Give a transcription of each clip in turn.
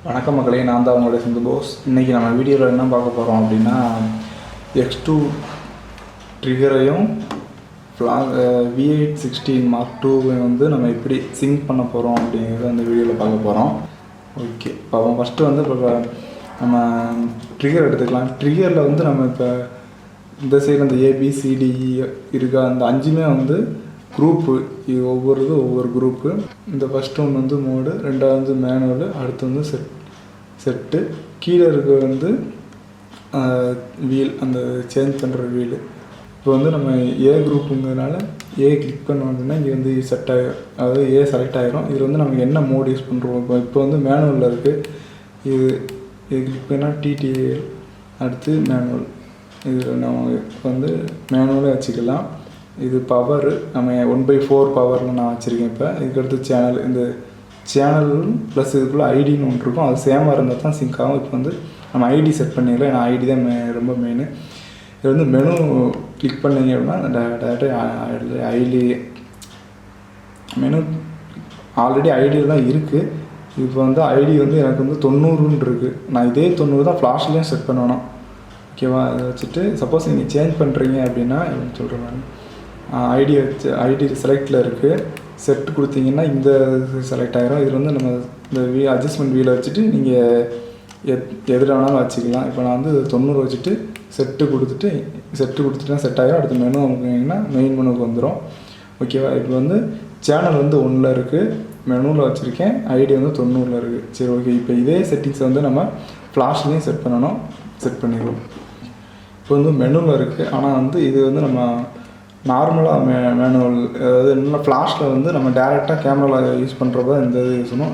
வணக்கம் மக்களே, நான் தான் உங்களுடைய sinthubose. இன்றைக்கி நம்ம வீடியோவில் என்ன பார்க்க போகிறோம் அப்படின்னா X2 ட்ரிகரையும் V860 Mark II வந்து நம்ம எப்படி சிங்க் பண்ண போகிறோம் அப்படிங்கிறத அந்த வீடியோவில் பார்க்க போகிறோம். ஓகே, இப்போ ஃபஸ்ட்டு வந்து இப்போ நம்ம ட்ரிகர் எடுத்துக்கலாம். ட்ரிகரில் வந்து நம்ம இப்போ இந்த சைடு அந்த ABCDE இருக்கா, அந்த 5மே வந்து குரூப்பு, இது ஒவ்வொரு குரூப்பு. இந்த ஃபஸ்ட்டு ஒன்று வந்து மோடு, ரெண்டாவது வந்து மேனுவலு, அடுத்து வந்து செட்டு, கீழே இருக்க வந்து வீல், அந்த சேஞ்ச் பண்ணுற வீலு. இப்போ வந்து நம்ம ஏ குரூப்புங்கிறதுனால ஏ கிளிக் பண்ணோம் அப்படின்னா இங்கே வந்து செட் ஆகிடும், அதாவது ஏ செலக்ட் ஆகிரும். இதில் வந்து நம்ம என்ன மோடு யூஸ் பண்ணுறோம், இப்போ வந்து மேனுவலில் இருக்குது. இது கிளிக் பண்ணால் TTL, அடுத்து மேனுவல். இது நம்ம இப்போ வந்து மேனுவலே வச்சுக்கலாம். இது பவர் நம்ம 1/4 பவரில் நான் வச்சுருக்கேன். இப்போ இதுக்கடுத்து சேனல், இந்த சேனல் ப்ளஸ் இதுக்குள்ளே ஐடின்னு ஒன்று இருக்கும், அது சேமாக இருந்தால் தான் சிங்க் ஆகும். இப்போ வந்து நம்ம ஐடி செட் பண்ணிடலாம், ஏன்னா ஐடி தான் ரொம்ப மெயின். இது வந்து மெனு கிளிக் பண்ணிங்க அப்படின்னா டேரெக்டாக ஐடி மெனு ஆல்ரெடி ஐடியில் தான் இருக்குது. இப்போ வந்து ஐடி வந்து எனக்கு வந்து 90ன்னு இருக்குது. நான் இதே 90 தான் ஃப்ளாஷ்லேயும் செட் பண்ணணும். ஓகேவா? அதை வச்சுட்டு சப்போஸ் நீங்கள் சேஞ்ச் பண்ணுறீங்க அப்படின்னா என்ன சொல்கிறேன் நான், ஐடி வச்சு ஐடி செலக்டில் இருக்குது, செட்டு கொடுத்தீங்கன்னா இந்த செலக்ட் ஆகிரும். இதில் வந்து நம்ம இந்த அட்ஜஸ்ட்மெண்ட் வீலை வச்சுட்டு நீங்கள் எதில் வேணாலும் வச்சுக்கலாம். இப்போ நான் வந்து 90 வச்சுட்டு செட்டு கொடுத்துட்டா செட் ஆகிரும். அடுத்த மெனு அமைக்கிங்கன்னா மெயின் மெனுக்கு வந்துடும். ஓகேவா? இப்போ வந்து சேனல் வந்து 1ல் இருக்குது, மெனுவில் வச்சுருக்கேன், ஐடி வந்து 90ல் இருக்குது. சரி, ஓகே. இப்போ இதே செட்டிங்ஸை வந்து நம்ம ஃப்ளாஷ்லேயும் செட் பண்ணணும். செட் பண்ணிடுவோம். இப்போ வந்து மெனுவில் இருக்குது, ஆனால் வந்து இது வந்து நம்ம நார்மலாக மேனுவல், அதாவது என்ன ஃப்ளாஷில் வந்து நம்ம டேரெக்டாக கேமராவில் யூஸ் பண்ணுறப்ப இந்த இது யூஸ் பண்ணும்.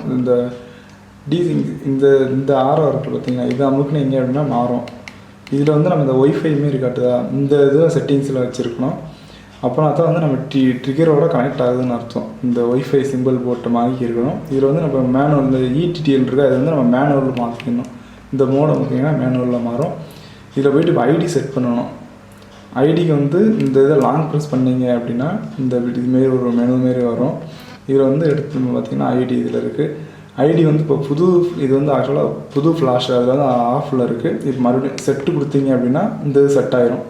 இந்த ஆரோ இருக்குது பார்த்தீங்கன்னா, இது அமுக்குனீங்க அப்படின்னா மாறும். இதில் வந்து நம்ம இந்த ஒய்ஃபை மாரி காட்டுதா, இந்த இது செட்டிங்ஸில் வச்சுருக்கணும். அப்போனா தான் வந்து நம்ம ட்ரிகரோட கனெக்ட் ஆகுதுன்னு அர்த்தம். இந்த ஒய்ஃபை சிம்பிள் போட்டு மாற்றி இருக்கணும். இதில் வந்து நம்ம மேனுவல், இந்த ETTL இருக்குது, அது வந்து நம்ம மேனுவலில் மாற்றிக்கணும். இந்த மோடை பார்த்தீங்கன்னா மேனுவலில் மாறும். இதில் போய்ட்டு இப்போ ஐடி செட் பண்ணணும். ஐடிக்கு வந்து இந்த இதை லாங் ப்ரெஸ் பண்ணிங்க அப்படின்னா இந்த இதுமாரி ஒரு மெனு மாரி வரும். இதில் வந்து எடுத்து பார்த்திங்கன்னா ஐடி இதில் இருக்குது. ஐடி வந்து இப்போ இது வந்து ஆக்சுவலாக புது ஃப்ளாஷ், அதில் வந்து ஆஃபில் இருக்குது. இப்போ மறுபடியும் செட்டு கொடுத்தீங்க அப்படின்னா இந்த இது செட் ஆகிரும்.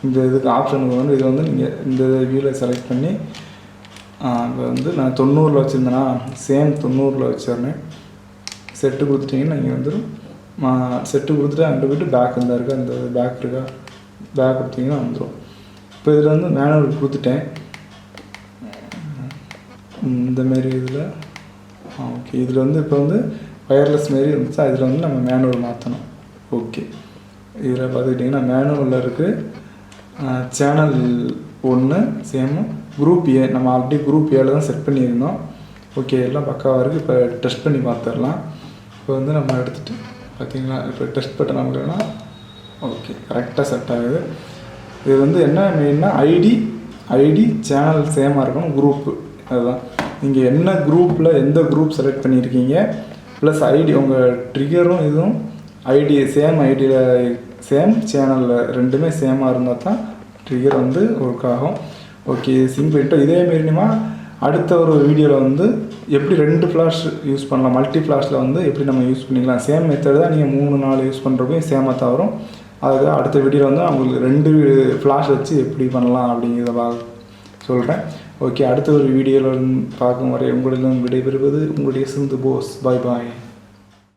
இந்த இதுக்கு ஆப்ஷனுக்கு வந்து இது வந்து நீங்கள் இந்த வியூவில் செலக்ட் பண்ணி, இப்போ வந்து நான் 90ல் வச்சுருந்தேன்னா சேம் 90ல் வச்சிடறேன். செட்டு கொடுத்துட்டிங்கன்னா இங்கே வந்துடும். செட்டு கொடுத்துட்டு அங்கே போய்ட்டு பேக் இருந்தால் இருக்கா, அந்த பேக் இருக்கா, பேக் கொடுத்தீங்கன்னா வந்துடும். இப்போ இதில் வந்து மேனுவல் கொடுத்துட்டேன் இந்தமாரி இதில். ஓகே, இதில் வந்து இப்போ வந்து வயர்லெஸ் மாரி இருந்துச்சா, இதில் வந்து நம்ம மேனுவல் மாற்றணும். ஓகே, இதில் பார்த்துக்கிட்டிங்கன்னா மேனுவலில் இருக்குது. சேனல் 1 சேமு, குரூப் ஏ, நம்ம ஆல்ரெடி குரூப் ஏல தான் செட் பண்ணியிருந்தோம். ஓகே, எல்லாம் பக்காவாக இருக்குது. இப்போ டெஸ்ட் பண்ணி பார்த்துடலாம். இப்போ வந்து நம்ம எடுத்துகிட்டு பார்த்திங்களா, இப்போ டெஸ்ட் பட்டன் நமக்குன்னா ஓகே, கரெக்டாக செட் ஆகுது. இது வந்து என்ன மெயின்னா ஐடி சேனல் சேமாக இருக்கணும், குரூப்பு அதுதான். நீங்கள் என்ன குரூப்பில் எந்த குரூப் செலக்ட் பண்ணியிருக்கீங்க ப்ளஸ் ஐடி, உங்கள் ட்ரிகரும் இதுவும் ஐடி சேம் ஐடியில் சேம் சேனலில் ரெண்டுமே சேமாக இருந்தால் தான் ட்ரிகர் வந்து ஒர்க் ஆகும். ஓகே, சிங்க் பண்ணிட்டோம். இதேமாரிமா அடுத்த ஒரு வீடியோவில் வந்து எப்படி 2 ஃப்ளாஷ் யூஸ் பண்ணலாம், மல்டி ஃப்ளாஷில் வந்து எப்படி நம்ம யூஸ் பண்ணிக்கலாம். சேம் மெத்தட் தான், நீங்கள் 3-4 யூஸ் பண்ணுறப்பையும் சேமாக தான் வரும். அதுக்கு அடுத்த வீடியோவில் வந்து அவங்களுக்கு 2 ஃப்ளாஷ் வச்சு எப்படி பண்ணலாம் அப்படிங்கிறத சொல்கிறேன். ஓகே, அடுத்த ஒரு வீடியோவில் பார்க்கும் வரை உங்களிடம் விடைபெறுவது உங்களுடைய sinthubose. பாய் பாய்.